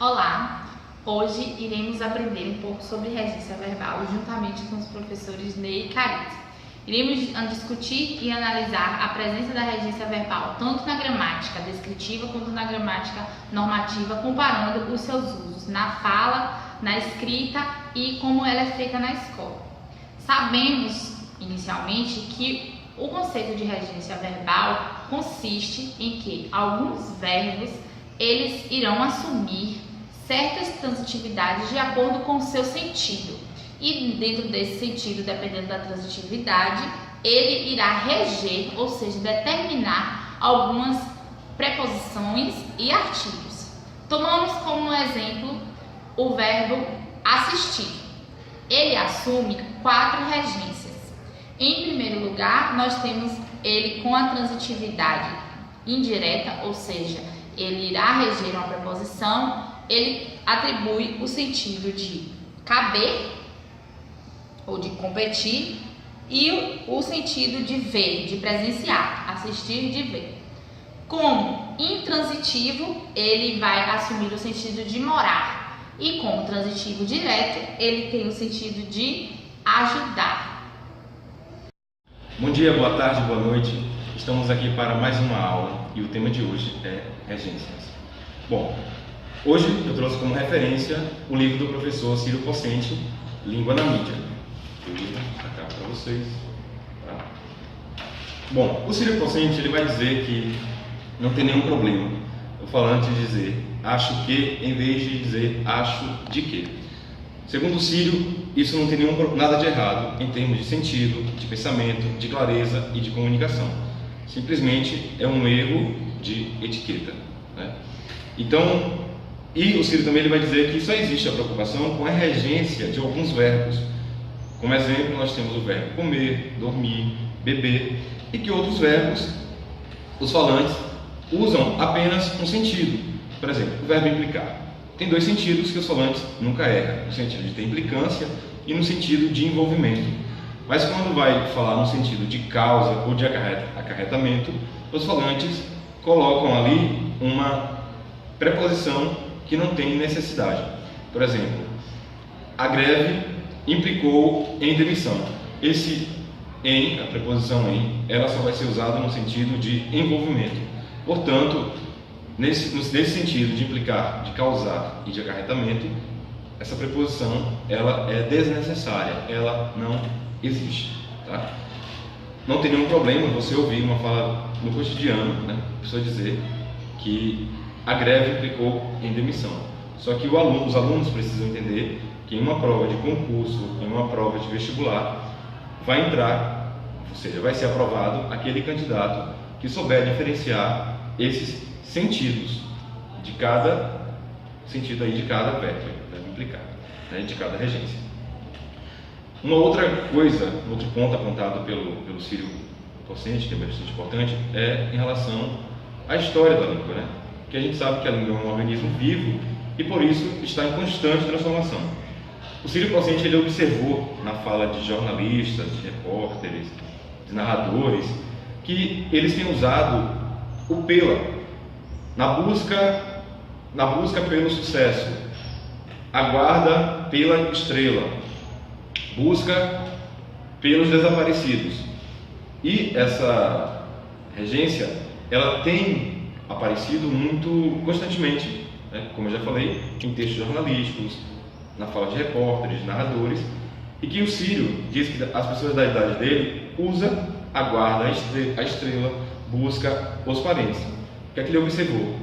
Olá! Hoje iremos aprender um pouco sobre regência verbal juntamente com os professores Ney e Carita. Iremos discutir e analisar a presença da regência verbal tanto na gramática descritiva quanto na gramática normativa, comparando os seus usos na fala, na escrita e como ela é feita na escola. Sabemos, inicialmente, que o conceito de regência verbal consiste em que alguns verbos eles irão assumir certas transitividades de acordo com o seu sentido. E dentro desse sentido, dependendo da transitividade, ele irá reger, ou seja, determinar algumas preposições e artigos. Tomamos como exemplo o verbo assistir. Ele assume 4 regências. Em primeiro lugar, nós temos ele com a transitividade indireta, ou seja, ele irá reger uma preposição, ele atribui o sentido de caber ou de competir e o sentido de ver, de presenciar, assistir, de ver. Como intransitivo, ele vai assumir o sentido de morar e como transitivo direto, ele tem o sentido de ajudar. Bom dia, boa tarde, boa noite. Estamos aqui para mais uma aula e o tema de hoje é regências. Bom, hoje eu trouxe como referência o livro do professor Círio Pocente, Língua na Mídia. Eu vou sacar para vocês. Tá? Bom, o Círio Pocente ele vai dizer que não tem nenhum problema o falante dizer acho que em vez de dizer acho de que. Segundo o Círio, isso não tem nada de errado em termos de sentido, de pensamento, de clareza e de comunicação. Simplesmente é um erro de etiqueta, né? Então, e o Círio também ele vai dizer que só existe a preocupação com a regência de alguns verbos. Como exemplo, nós temos o verbo comer, dormir, beber, e que outros verbos, os falantes, usam apenas um sentido. Por exemplo, o verbo implicar. Tem 2 sentidos que os falantes nunca erram, no sentido de ter implicância e no sentido de envolvimento. Mas quando vai falar no sentido de causa ou de acarretamento, os falantes colocam ali uma preposição que não tem necessidade. Por exemplo, a greve implicou em demissão. Esse em, a preposição em, ela só vai ser usada no sentido de envolvimento. Portanto, nesse sentido de implicar, de causar e de acarretamento, essa preposição ela é desnecessária, ela não existe. Tá? Não tem nenhum problema você ouvir uma fala no cotidiano, né? A pessoa dizer que a greve implicou em demissão. Só que os alunos precisam entender que em uma prova de concurso, em uma prova de vestibular, vai entrar, ou seja, vai ser aprovado aquele candidato que souber diferenciar esses sentidos de cada sentido aí de cada verbo implicar, né, de cada regência. Uma outra coisa, outro ponto apontado pelo Círio Pocente, que é bastante importante, é em relação à história da língua, né? Que a gente sabe que a língua é um organismo vivo e por isso está em constante transformação. O Círio Pocente ele observou na fala de jornalistas, de repórteres, de narradores, que eles têm usado o pela na busca pelo sucesso, aguarda pela estrela, busca pelos desaparecidos. E essa regência, ela tem aparecido muito constantemente, né? Como eu já falei, em textos jornalísticos, na fala de repórteres, de narradores, e que o Círio diz que as pessoas da idade dele usa, aguarda a estrela, busca os parentes. O que é que ele observou?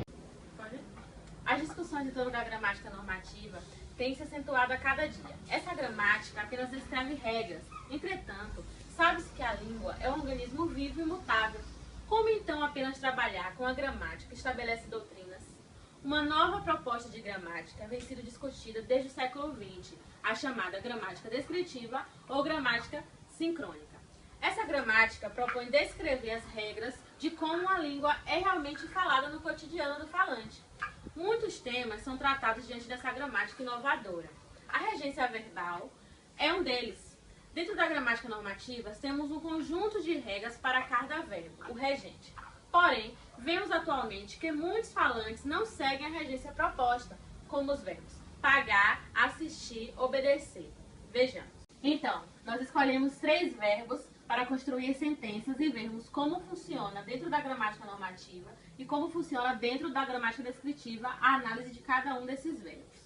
As discussões em torno da gramática normativa têm se acentuado a cada dia. Essa gramática apenas descreve regras. Entretanto, sabe-se que a língua é um organismo vivo e mutável. Como então apenas trabalhar com a gramática que estabelece doutrinas? Uma nova proposta de gramática vem sendo discutida desde o século XX, a chamada gramática descritiva ou gramática sincrônica. Essa gramática propõe descrever as regras de como a língua é realmente falada no cotidiano do falante. Muitos temas são tratados diante dessa gramática inovadora. A regência verbal é um deles. Dentro da gramática normativa, temos um conjunto de regras para cada verbo, o regente. Porém, vemos atualmente que muitos falantes não seguem a regência proposta, como os verbos pagar, assistir, obedecer. Vejamos. Então, nós escolhemos 3 verbos para construir sentenças e vermos como funciona dentro da gramática normativa e como funciona dentro da gramática descritiva a análise de cada um desses verbos.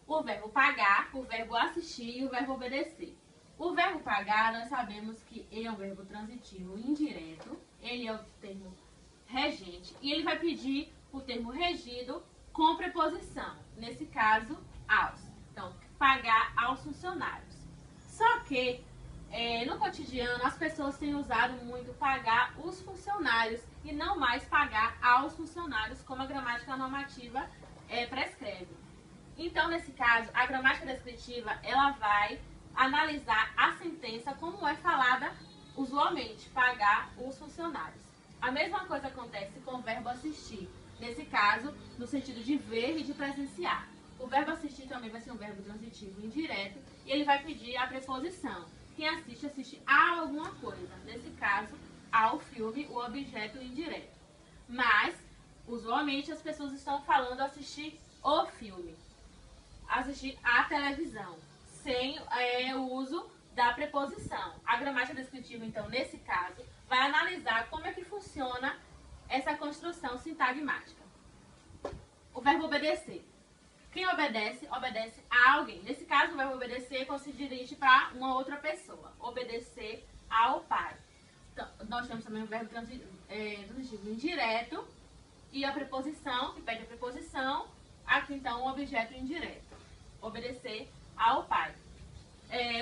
O verbo pagar, o verbo assistir e o verbo obedecer. O verbo pagar, nós sabemos que ele é um verbo transitivo indireto, ele é o termo regente e ele vai pedir o termo regido com preposição, nesse caso, aos. Então, pagar aos funcionários. Só que, no cotidiano, as pessoas têm usado muito pagar os funcionários e não mais pagar aos funcionários, como a gramática normativa prescreve. Então, nesse caso, a gramática descritiva, ela vai analisar a sentença como é falada usualmente, pagar os funcionários. A mesma coisa acontece com o verbo assistir, nesse caso, no sentido de ver e de presenciar. O verbo assistir também vai ser um verbo transitivo indireto e ele vai pedir a preposição. Quem assiste, assiste a alguma coisa. Nesse caso, ao filme, o objeto indireto. Mas, usualmente, as pessoas estão falando assistir o filme, assistir a televisão, sem o uso da preposição. A gramática descritiva, então, nesse caso, vai analisar como é que funciona essa construção sintagmática. O verbo obedecer. Quem obedece, obedece a alguém. Nesse caso, o verbo obedecer se dirige para uma outra pessoa. Obedecer ao pai. Então, nós temos também o verbo transitivo indireto e a preposição, que pede a preposição. Aqui, então, o objeto indireto. Obedecer ao pai.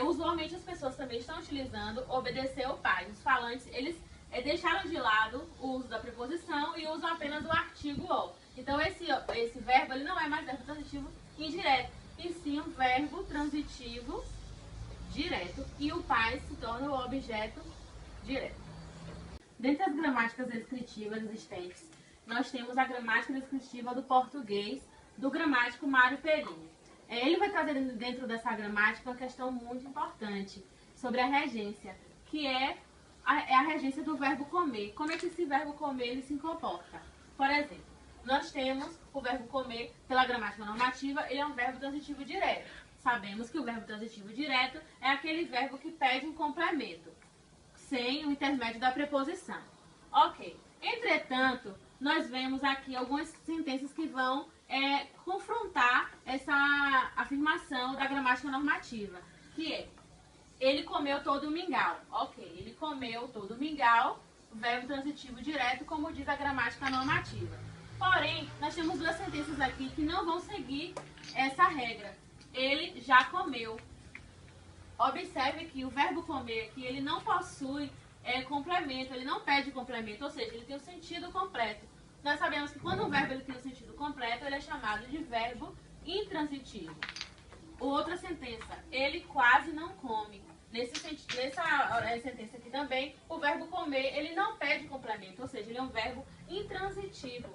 Usualmente, as pessoas também estão utilizando obedecer ao pai. Os falantes, eles deixaram de lado o uso da preposição e usam apenas o artigo o. Então, esse verbo ele não é mais verbo transitivo indireto, e sim um verbo transitivo direto, e o pai se torna o objeto direto. Dentre as gramáticas descritivas existentes, nós temos a gramática descritiva do português, do gramático Mário Perini. Ele vai trazer dentro dessa gramática uma questão muito importante sobre a regência, que é a regência do verbo comer. Como é que esse verbo comer ele se comporta? Por exemplo, nós temos o verbo comer, pela gramática normativa, ele é um verbo transitivo direto. Sabemos que o verbo transitivo direto é aquele verbo que pede um complemento, sem o intermédio da preposição. Ok. Entretanto, nós vemos aqui algumas sentenças que vão confrontar essa afirmação da gramática normativa, que é: ele comeu todo o mingau. Ok, ele comeu todo o mingau, verbo transitivo direto, como diz a gramática normativa. Porém, nós temos 2 sentenças aqui que não vão seguir essa regra. Ele já comeu. Observe que o verbo comer aqui, ele não possui complemento, ele não pede complemento, ou seja, ele tem o sentido completo. Nós sabemos que quando um verbo ele tem o sentido completo, ele é chamado de verbo intransitivo. Outra sentença, ele quase não come. Nessa sentença aqui também, o verbo comer, ele não pede complemento, ou seja, ele é um verbo intransitivo.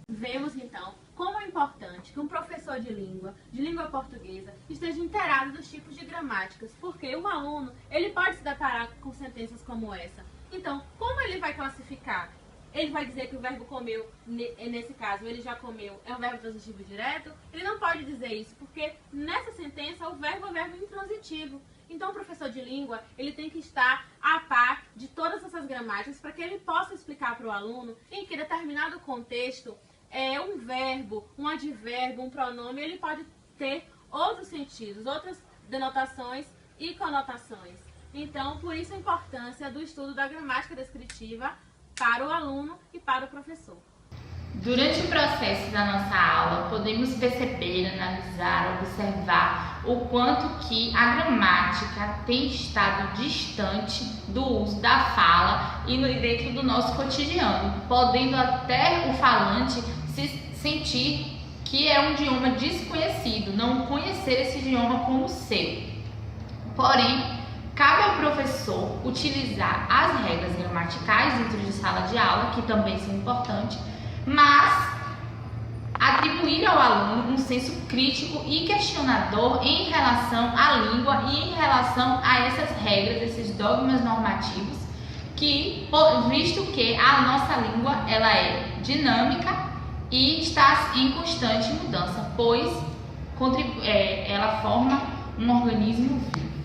Vemos, então, como é importante que um professor de língua portuguesa, esteja inteirado dos tipos de gramáticas, porque um aluno, ele pode se deparar com sentenças como essa. Então, como ele vai classificar? Ele vai dizer que o verbo comeu, nesse caso, ele já comeu, é um verbo transitivo direto? Ele não pode dizer isso, porque nessa sentença o verbo é verbo intransitivo. Então, o professor de língua, ele tem que estar a par de todas essas gramáticas para que ele possa explicar para o aluno em que determinado contexto um verbo, um advérbio, um pronome, ele pode ter outros sentidos, outras denotações e conotações. Então, por isso a importância do estudo da gramática descritiva para o aluno e para o professor. Durante o processo da nossa aula, podemos perceber, analisar, observar o quanto que a gramática tem estado distante do uso da fala e dentro do nosso cotidiano, podendo até o falante se sentir que é um idioma desconhecido, não conhecer esse idioma como seu. Porém, cabe ao professor utilizar as regras gramaticais dentro de sala de aula, que também são importantes, mas atribuir ao aluno um senso crítico e questionador em relação à língua e em relação a essas regras, esses dogmas normativos, que, visto que a nossa língua ela é dinâmica e está em constante mudança, pois ela forma um organismo vivo.